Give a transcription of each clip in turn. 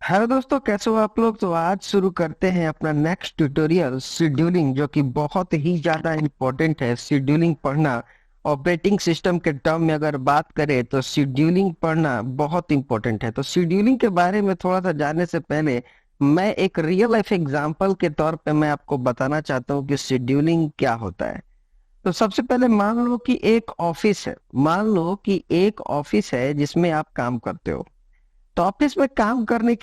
Hello दोस्तों, कैसे हो आप लोग। तो आज शुरू करते हैं अपना नेक्स्ट ट्यूटोरियल शेड्यूलिंग, जो कि बहुत ही ज्यादा इम्पोर्टेंट है। शेड्यूलिंग पढ़ना ऑपरेटिंग सिस्टम के टर्म में अगर बात करें तो शेड्यूलिंग पढ़ना बहुत इम्पोर्टेंट है। तो शेड्यूलिंग के बारे में थोड़ा सा जानने से पहले मैं एक रियल लाइफ एग्जांपल के तौर पे मैं आपको बताना चाहता हूँ कि शेड्यूलिंग क्या होता है। तो सबसे पहले मान लो कि एक ऑफिस है। मान लो कि एक ऑफिस है जिसमें आप काम करते हो। तो ऑफिस में काम करने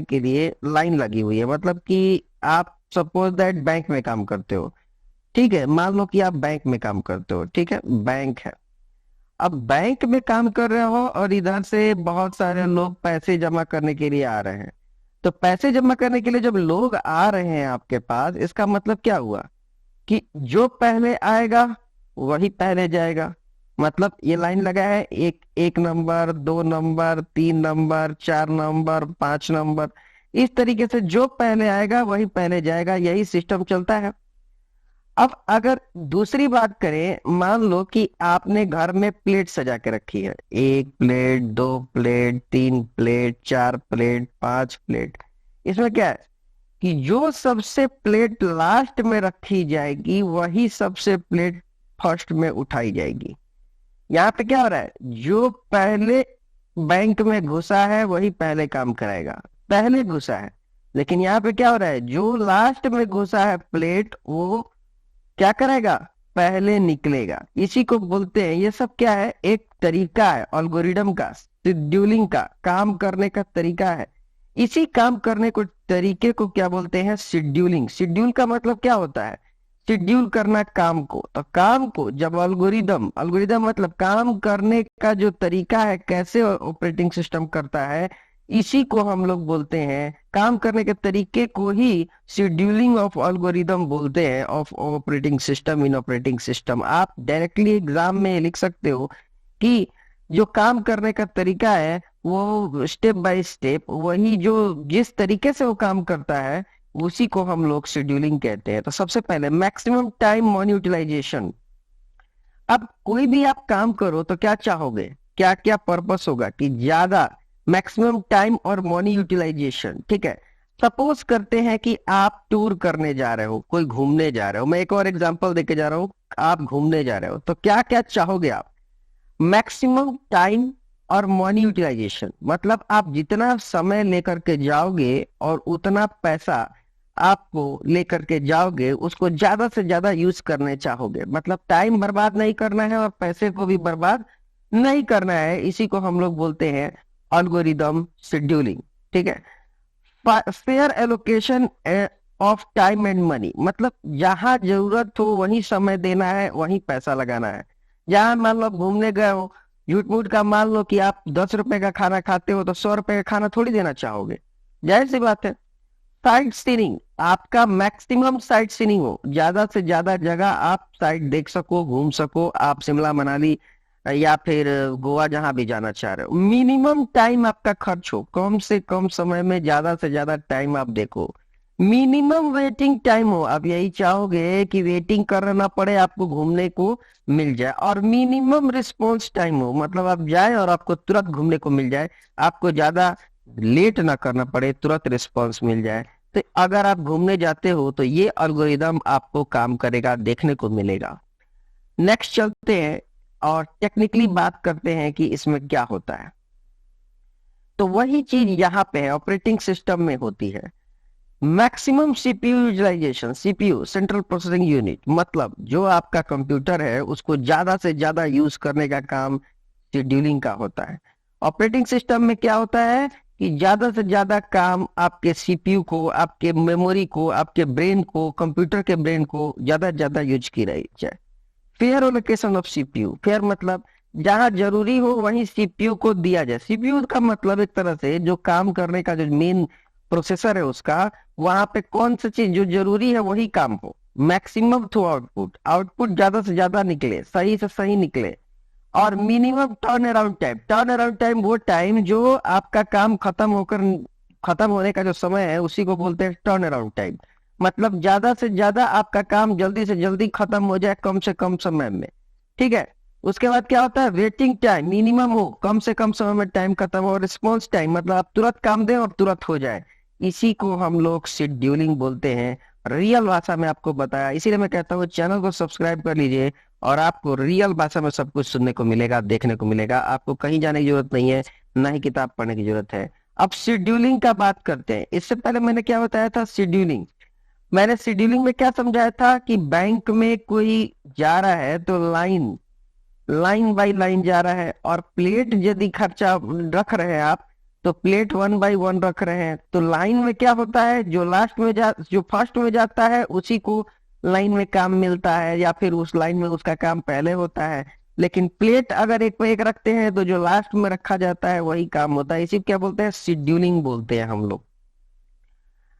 के लिए लाइन लगी हुई है। मतलब कि आप सपोज दैट बैंक में काम करते हो। ठीक है, मान लो कि आप बैंक में काम करते हो। ठीक है, बैंक है। अब बैंक में काम कर रहे हो और इधर से बहुत सारे लोग पैसे जमा करने के लिए आ रहे हैं। तो पैसे जमा करने के लिए जब लोग आ रहे हैं आपके पास, इसका मतलब क्या हुआ कि जो पहले आएगा वही पहले जाएगा। मतलब ये लाइन लगा है, एक एक नंबर, दो नंबर, तीन नंबर, चार नंबर, पांच नंबर। इस तरीके से जो पहले आएगा वही पहले जाएगा, यही सिस्टम चलता है। अब अगर दूसरी बात करें, मान लो कि आपने घर में प्लेट सजा के रखी है। एक प्लेट, दो प्लेट, तीन प्लेट, चार प्लेट, पांच प्लेट। इसमें क्या है कि जो सबसे प्लेट लास्ट में रखी जाएगी वही सबसे प्लेट फर्स्ट में उठाई जाएगी। यहाँ पे क्या हो रहा है, जो पहले बैंक में घुसा है वही पहले काम कराएगा, पहले घुसा है। लेकिन यहाँ पे क्या हो रहा है, जो लास्ट में घुसा है प्लेट, वो क्या करेगा, पहले निकलेगा। इसी को बोलते हैं, ये सब क्या है, एक तरीका है एल्गोरिदम का, शेड्यूलिंग का, काम करने का तरीका है। इसी काम करने को तरीके को क्या बोलते हैं, शेड्यूलिंग। शेड्यूल का मतलब क्या होता है, शेड्यूल करना काम को। तो काम को जब एल्गोरिदम, एल्गोरिदम मतलब काम करने का जो तरीका है, कैसे ऑपरेटिंग सिस्टम करता है, इसी को हम लोग बोलते हैं, काम करने के तरीके को ही शेड्यूलिंग ऑफ एल्गोरिदम बोलते हैं, of operating system in operating system. आप डायरेक्टली एग्जाम में लिख सकते हो कि जो काम करने का तरीका है वो स्टेप बाय स्टेप, वही जो जिस तरीके से वो काम करता है उसी को हम लोग शेड्यूलिंग कहते हैं। तो सबसे पहले मैक्सिमम टाइम मनी यूटिलाइजेशन। अब कोई भी आप काम करो तो क्या चाहोगे, क्या क्या पर्पस होगा कि ज्यादा मैक्सिमम टाइम और मनी यूटिलाइजेशन। ठीक है, सपोज करते हैं कि आप टूर करने जा रहे हो, कोई घूमने जा रहे हो। मैं एक और एग्जांपल देके जा रहा हूँ। आप घूमने जा रहे हो तो क्या क्या चाहोगे आप, मैक्सिमम टाइम और मनी यूटिलाइजेशन। मतलब आप जितना समय लेकर के जाओगे और उतना पैसा आपको लेकर के जाओगे, उसको ज्यादा से ज्यादा यूज करने चाहोगे। मतलब टाइम बर्बाद नहीं करना है और पैसे को भी बर्बाद नहीं करना है। इसी को हम लोग बोलते हैं एल्गोरिदम शेड्यूलिंग। ठीक है, fair allocation of time and money. मतलब जहां जरूरत हो वहीं समय देना है, वहीं पैसा लगाना है। जहां मान लो घूमने गए हो, झूठ मूठ का मान लो कि आप 10 रुपए का खाना खाते हो तो 100 रुपए का खाना थोड़ी देना चाहोगे, जाहिर सी बात है। साइट सीइंग, आपका मैक्सिमम साइट सीइंग हो, ज्यादा से ज्यादा जगह आप साइट देख सको, घूम सको। आप शिमला मनाली या फिर गोवा जहां भी जाना चाह रहे हो, मिनिमम टाइम आपका खर्च हो, कम से कम समय में ज्यादा से ज्यादा टाइम आप देखो। मिनिमम वेटिंग टाइम हो, आप यही चाहोगे कि वेटिंग करना ना पड़े, आपको घूमने को मिल जाए। और मिनिमम रिस्पॉन्स टाइम हो, मतलब आप जाए और आपको तुरंत घूमने को मिल जाए, आपको ज्यादा लेट ना करना पड़े, तुरंत रिस्पॉन्स मिल जाए। तो अगर आप घूमने जाते हो तो ये एल्गोरिदम आपको काम करेगा, देखने को मिलेगा। नेक्स्ट चलते हैं और टेक्निकली बात करते हैं कि इसमें क्या होता है। तो वही चीज यहाँ पे है, ऑपरेटिंग सिस्टम में होती है। Maximum CPU utilisation, CPU central processing unit, मतलब जो आपका कंप्यूटर है उसको ज्यादा से ज्यादा यूज करने का काम शेड्यूलिंग का होता है। ऑपरेटिंग सिस्टम में क्या होता है कि ज्यादा से ज्यादा काम आपके सीपीयू को, आपके मेमोरी को, आपके ब्रेन को, कंप्यूटर के ब्रेन को ज्यादा से ज्यादा यूज की रही है। Fair allocation of CPU, fair मतलब जहां जरूरी हो वहीं सीपीयू को दिया जाए। सीपीयू का मतलब एक तरह से जो काम करने का जो मेन प्रोसेसर है उसका, वहां पे कौन सी चीज जो जरूरी है वही काम हो। मैक्सिमम थ्रू आउटपुट, आउटपुट ज्यादा से ज्यादा निकले, सही से सही निकले। और minimum turn around time, turn around time वो टाइम जो आपका काम खत्म होने का जो समय है उसी को बोलते हैं टर्न अराउंड टाइम। मतलब ज्यादा से ज्यादा आपका काम जल्दी से जल्दी खत्म हो जाए कम से कम समय में। ठीक है, उसके बाद क्या होता है, वेटिंग टाइम मिनिमम हो, कम से कम समय में टाइम खत्म हो, रिस्पॉन्स टाइम मतलब आप तुरंत काम दें और तुरंत हो जाए, इसी को हम लोग शेड्यूलिंग बोलते हैं। रियल भाषा में आपको बताया, इसीलिए मैं कहता हूँ चैनल को सब्सक्राइब कर लीजिए और आपको रियल भाषा में सब कुछ सुनने को मिलेगा, देखने को मिलेगा। आपको कहीं जाने की जरूरत नहीं है, ना ही किताब पढ़ने की जरूरत है। अब शेड्यूलिंग का बात करते हैं। इससे पहले मैंने क्या बताया था, शेड्यूलिंग, मैंने शेड्यूलिंग में क्या समझाया था कि बैंक में कोई जा रहा है तो लाइन लाइन बाय लाइन जा रहा है, और प्लेट यदि खर्चा रख रहे हैं आप तो प्लेट 1 बाय 1 रख रहे हैं, तो लाइन में क्या होता है, जो फर्स्ट में जाता है उसी को लाइन में काम मिलता है, या फिर उस लाइन में उसका काम पहले होता है। लेकिन प्लेट अगर एक पे एक रखते हैं तो जो लास्ट में रखा जाता है वही काम होता है। इसी को क्या बोलते हैं, शेड्यूलिंग बोलते हैं हम लोग।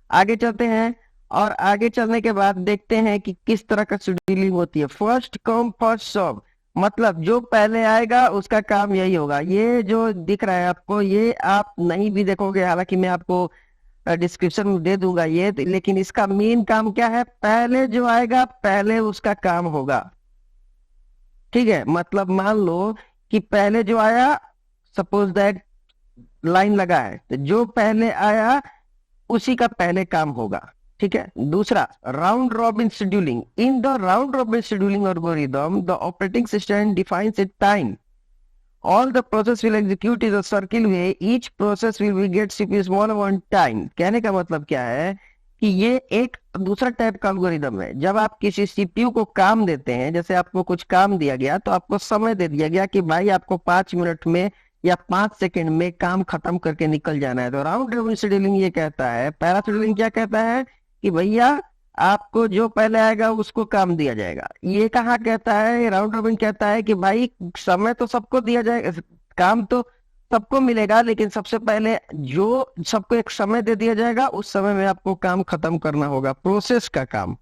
आगे चलते हैं, और आगे चलने के बाद देखते हैं कि किस तरह का शेड्यूलिंग होती है। फर्स्ट कम फर्स्ट सर्व, मतलब जो पहले आएगा उसका काम यही होगा। ये जो दिख रहा है आपको, ये आप नहीं भी देखोगे, हालांकि मैं आपको डिस्क्रिप्शन में दे दूंगा ये, लेकिन इसका मेन काम क्या है, पहले जो आएगा पहले उसका काम होगा। ठीक है, मतलब मान लो कि पहले जो आया, सपोज दैट लाइन लगा है, तो जो पहले आया उसी का पहले काम होगा। ठीक है, दूसरा round robin scheduling. In the round robin scheduling algorithm the operating system defines its time. All the process will execute in a circle way. Each process will be get CPU smaller one time. कहने का मतलब क्या है कि ये एक दूसरा type का एल्गोरिदम है। जब आप किसी सीपीयू को काम देते हैं, जैसे आपको कुछ काम दिया गया तो आपको समय दे दिया गया कि भाई आपको 5 मिनट में या 5 सेकंड में काम खत्म करके निकल जाना है। तो राउंड रॉबिन शेड्यूलिंग ये कहता है, पैरा शेड्यूलिंग क्या कहता है कि भैया आपको जो पहले आएगा उसको काम दिया जाएगा। ये कहाँ कहता है, राउंड रॉबिन कहता है कि भाई समय तो सबको दिया जाएगा, काम तो सबको मिलेगा, लेकिन सबसे पहले जो सबको एक समय दे दिया जाएगा, उस समय में आपको काम खत्म करना होगा, प्रोसेस का काम।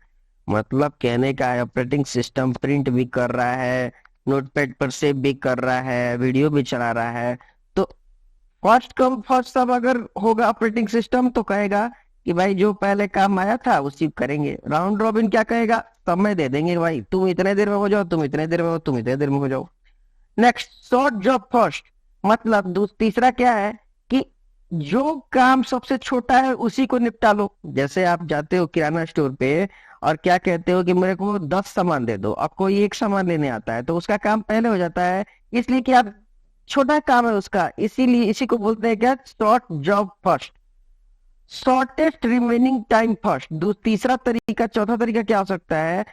मतलब कहने का है, ऑपरेटिंग सिस्टम प्रिंट भी कर रहा है, नोटपैड पर सेव भी कर रहा है, वीडियो भी चला रहा है, तो फर्स्ट कम फर्स्ट सर्व अगर होगा ऑपरेटिंग सिस्टम तो कहेगा कि भाई जो पहले काम आया था उसी को करेंगे। राउंड रॉबिन क्या कहेगा, समय दे देंगे, भाई तुम इतने देर में हो जाओ, तुम इतने देर में हो, तुम इतने देर में हो जाओ। नेक्स्ट, शॉर्ट जॉब फर्स्ट, मतलब तीसरा क्या है कि जो काम सबसे छोटा है उसी को निपटा लो। जैसे आप जाते हो किराना स्टोर पे और क्या कहते हो कि मेरे को 10 सामान दे दो, अब कोई एक सामान लेने आता है तो उसका काम पहले हो जाता है, इसलिए कि आप छोटा काम है उसका, इसीलिए इसी को बोलते हैं क्या, short job first. Shortest remaining time first, तीसरा तरीका, चौथा तरीका क्या हो सकता है,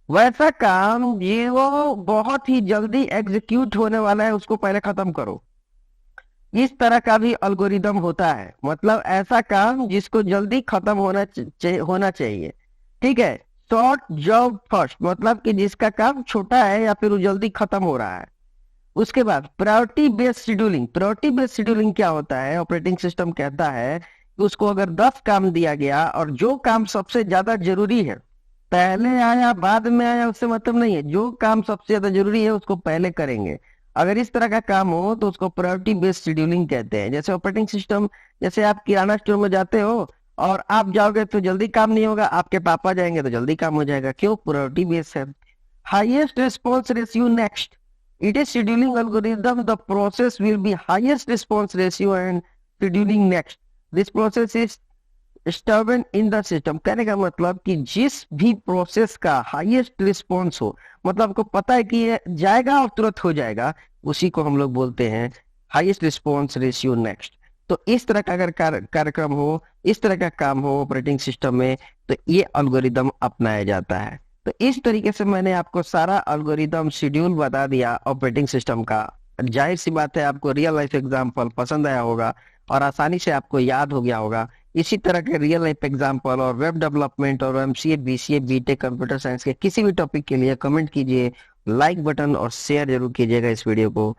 वैसा काम ये वो बहुत ही जल्दी एग्जीक्यूट होने वाला है उसको पहले खत्म करो। इस तरह का भी एल्गोरिदम होता है, मतलब ऐसा काम जिसको जल्दी खत्म होना चाहिए। ठीक है, शॉर्ट जॉब फर्स्ट मतलब कि जिसका काम छोटा है या फिर वो जल्दी खत्म हो रहा है। उसके बाद priority based scheduling. Priority based scheduling क्या होता है, ऑपरेटिंग सिस्टम कहता है कि उसको अगर 10 काम दिया गया और जो काम सबसे ज्यादा जरूरी है, पहले आया बाद में आया उससे मतलब नहीं है, जो काम सबसे ज्यादा जरूरी है उसको पहले करेंगे। अगर इस तरह का काम हो तो उसको प्रायोरिटी बेस्ड शेड्यूलिंग कहते हैं। जैसे ऑपरेटिंग सिस्टम, जैसे आप किराना स्टोर में जाते हो और आप जाओगे तो जल्दी काम नहीं होगा, आपके पापा जाएंगे तो जल्दी काम हो जाएगा, क्यों, प्रायोरिटी बेस्ड है। Highest response ratio next, it is scheduling algorithm, the process will be highest response ratio and scheduling next. This process is stubborn in the system. कहने का मतलब कि जिस भी प्रोसेस का हाईएस्ट रिस्पॉन्स हो, मतलब आपको पता है कि ये जाएगा और तुरंत हो जाएगा, उसी को हम लोग बोलते हैं हाईएस्ट रिस्पॉन्स रेशियो नेक्स्ट। तो इस तरह का अगर कार्यक्रम हो, इस तरह का काम हो ऑपरेटिंग सिस्टम में, तो ये एल्गोरिदम अपनाया जाता है। तो इस तरीके से मैंने आपको सारा एल्गोरिदम शेड्यूल बता दिया ऑपरेटिंग सिस्टम का। जाहिर सी बात है आपको रियल लाइफ एग्जांपल पसंद आया होगा और आसानी से आपको याद हो गया होगा। इसी तरह के रियल लाइफ एग्जांपल और वेब डेवलपमेंट और MCA, BCA, BTech, computer science के किसी भी टॉपिक के लिए कमेंट कीजिए, लाइक बटन और शेयर जरूर कीजिएगा इस वीडियो को।